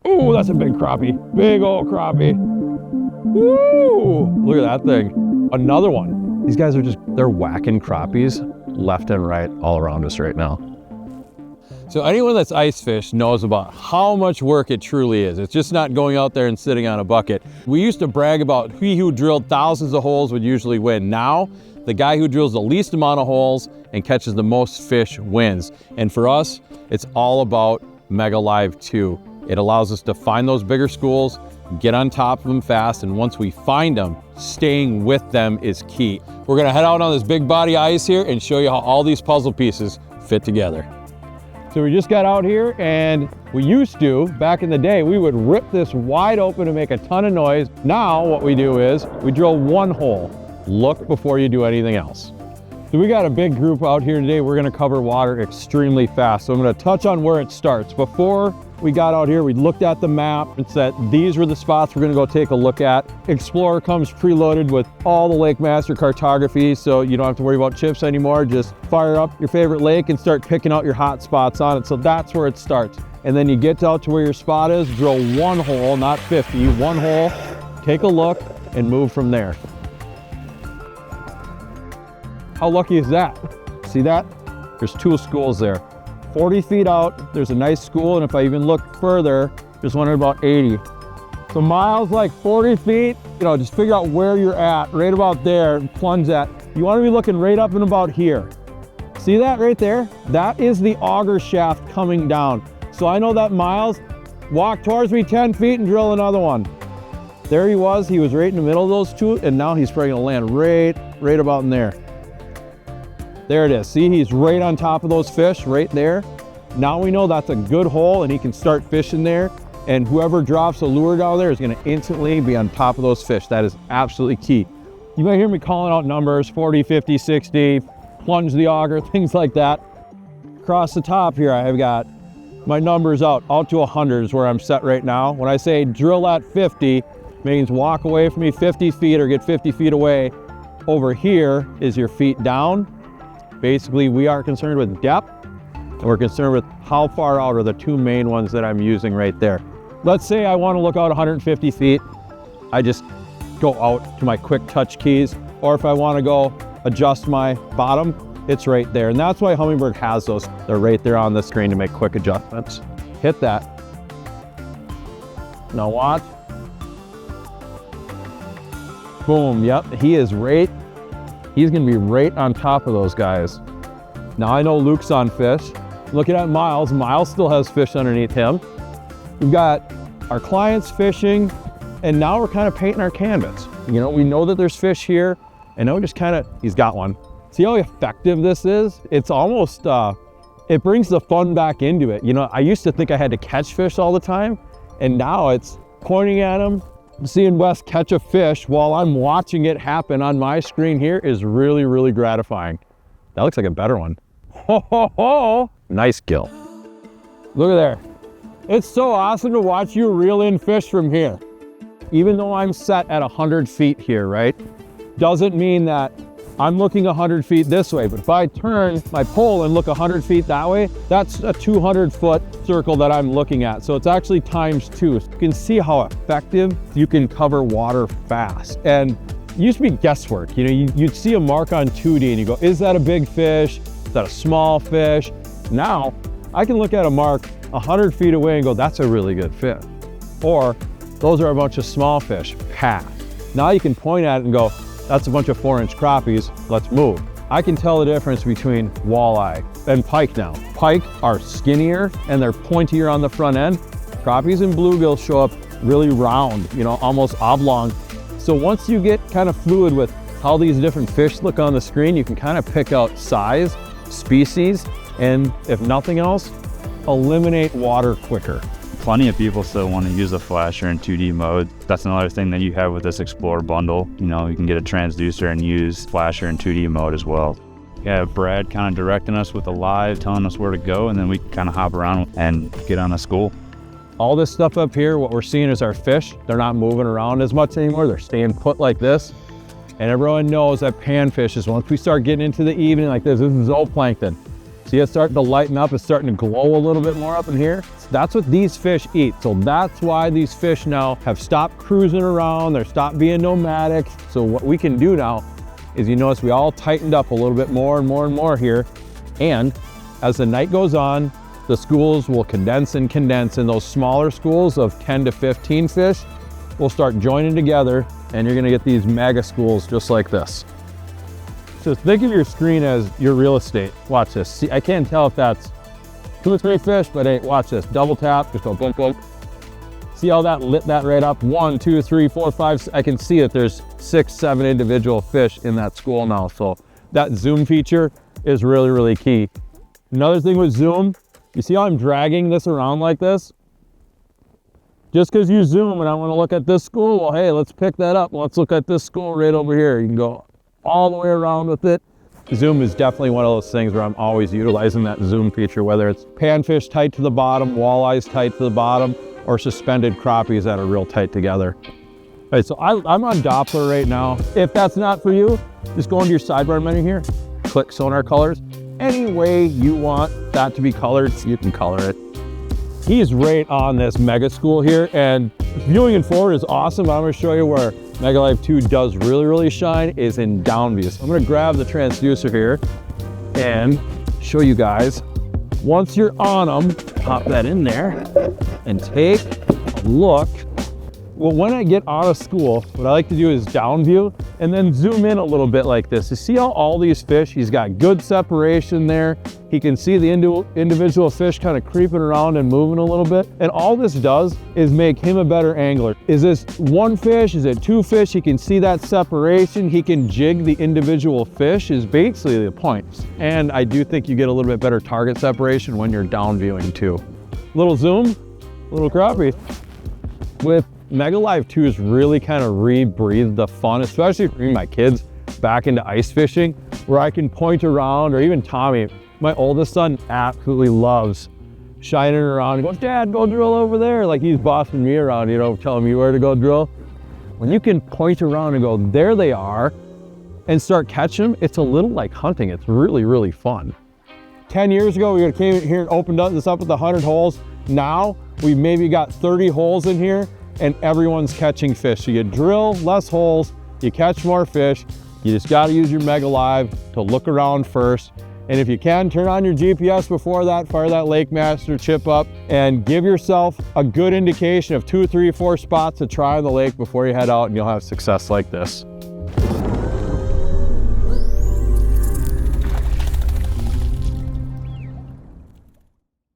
Ooh, that's a big crappie. Big old crappie. Woo! Look at that thing. Another one. These guys are they're whacking crappies left and right all around us right now. So anyone that's ice fished knows about how much work it truly is. It's just not going out there and sitting on a bucket. We used to brag about he who drilled thousands of holes would usually win. Now, the guy who drills the least amount of holes and catches the most fish wins. And for us, it's all about Mega Live 2. It allows us to find those bigger schools, get on top of them fast, and once we find them, staying with them is key. We're gonna head out on this big body ice here and show you how all these puzzle pieces fit together. So we just got out here, and we used to, back in the day, we would rip this wide open and make a ton of noise. Now what we do is we drill one hole. Look before you do anything else. So we got a big group out here today. We're gonna cover water extremely fast. So I'm gonna touch on where it starts. Before we got out here, we looked at the map and said these were the spots we're gonna go take a look at. Explorer comes preloaded with all the Lake Master cartography, so you don't have to worry about chips anymore. Just fire up your favorite lake and start picking out your hot spots on it. So that's where it starts. And then you get out to where your spot is, drill one hole, not 50, one hole, take a look, and move from there. How lucky is that? See that? There's two schools there. 40 feet out, there's a nice school, and if I even look further, there's one at about 80. So miles like 40 feet, just figure out where you're at, right about there, plunge that. You wanna be looking right up and about here. See that right there? That is the auger shaft coming down. So I know that Miles, walk towards me 10 feet and drill another one. There he was right in the middle of those two, and now he's probably gonna land right about in there. There it is. See, he's right on top of those fish right there. Now we know that's a good hole and he can start fishing there. And whoever drops a lure down there is gonna instantly be on top of those fish. That is absolutely key. You might hear me calling out numbers, 40, 50, 60, plunge the auger, things like that. Across the top here, I've got my numbers out to 100 is where I'm set right now. When I say drill at 50, means walk away from me 50 feet or get 50 feet away. Over here is your feet down. Basically, we are concerned with depth, and we're concerned with how far out are the two main ones that I'm using right there. Let's say I want to look out 150 feet. I just go out to my quick touch keys, or if I want to go adjust my bottom, it's right there. And that's why Humminbird has those. They're right there on the screen to make quick adjustments. Hit that. Now watch. Boom, yep, he is right. He's gonna be right on top of those guys. Now I know Luke's on fish. Looking at Miles, Miles still has fish underneath him. We've got our clients fishing, and now we're kind of painting our canvas. We know that there's fish here, and now we just he's got one. See how effective this is? It's almost, it brings the fun back into it. I used to think I had to catch fish all the time, and now it's pointing at them, seeing Wes catch a fish while I'm watching it happen on my screen here is really, really gratifying. That looks like a better one. Ho, ho, ho. Nice gill. Look at there. It's so awesome to watch you reel in fish from here. Even though I'm set at 100 feet here, right? Doesn't mean that I'm looking 100 feet this way, but if I turn my pole and look 100 feet that way, that's a 200-foot circle that I'm looking at. So it's actually times 2. So you can see how effective you can cover water fast. And it used to be guesswork. You'd see a mark on 2D and you go, is that a big fish? Is that a small fish? Now, I can look at a mark 100 feet away and go, that's a really good fish. Or, those are a bunch of small fish, pass. Now you can point at it and go, that's a bunch of 4-inch crappies, let's move. I can tell the difference between walleye and pike now. Pike are skinnier and they're pointier on the front end. Crappies and bluegill show up really round, almost oblong. So once you get kind of fluid with how these different fish look on the screen, you can kind of pick out size, species, and if nothing else, eliminate water quicker. Plenty of people still want to use a flasher in 2D mode. That's another thing that you have with this Explorer bundle. You can get a transducer and use flasher in 2D mode as well. You have Brad kind of directing us with the live, telling us where to go, and then we kind of hop around and get on a school. All this stuff up here, what we're seeing is our fish. They're not moving around as much anymore. They're staying put like this. And everyone knows that panfishes, once we start getting into the evening like this is zooplankton. See, it's starting to lighten up. It's starting to glow a little bit more up in here. That's what these fish eat. So that's why these fish now have stopped cruising around. They're stopped being nomadic. So what we can do now is, you notice we all tightened up a little bit more and more and more here. And as the night goes on, the schools will condense and condense, and those smaller schools of 10 to 15 fish will start joining together, and you're gonna get these mega schools just like this. So think of your screen as your real estate. Watch this. See, I can't tell if that's 2 or 3 fish, but hey, watch this. Double tap, just go boom, boom. See how that lit that right up? 1, 2, 3, 4, 5. I can see that there's 6, 7 individual fish in that school now. So that zoom feature is really, really key. Another thing with zoom, you see how I'm dragging this around like this? Just because you zoom and I want to look at this school, well, hey, let's pick that up. Let's look at this school right over here. You can go all the way around with it. Zoom is definitely one of those things where I'm always utilizing that zoom feature, whether it's panfish tight to the bottom, walleyes tight to the bottom, or suspended crappies that are real tight together. All right, so I'm on Doppler right now. If that's not for you, just go into your sidebar menu here, click sonar colors. Any way you want that to be colored, you can color it. He's right on this mega school here, and viewing in forward is awesome. I'm gonna show you where Mega Live 2 does really, really shine is in down view. So I'm gonna grab the transducer here and show you guys. Once you're on them, pop that in there and take a look. Well, when I get out of school, what I like to do is down view and then zoom in a little bit like this. You see how all these fish, he's got good separation there. He can see the individual fish kind of creeping around and moving a little bit. And all this does is make him a better angler. Is this 1 fish? Is it 2 fish? He can see that separation. He can jig the individual fish is basically the point. And I do think you get a little bit better target separation when you're down viewing too. Little zoom, little crappie. With Mega Live 2 has really kind of rebreathed the fun, especially for me, my kids, back into ice fishing, where I can point around, or even Tommy, my oldest son, absolutely loves shining around and goes, Dad, go drill over there. Like he's bossing me around, you know, telling me where to go drill. When you can point around and go, there they are, and start catching them, it's a little like hunting. It's really, really fun. 10 years ago, we came in here and opened up this up with 100 holes. Now, we've maybe got 30 holes in here, and everyone's catching fish. So you drill less holes, you catch more fish. You just gotta use your Mega Live to look around first. And if you can, turn on your GPS before that, fire that Lake Master chip up, and give yourself a good indication of 2, 3, 4 spots to try on the lake before you head out, and you'll have success like this.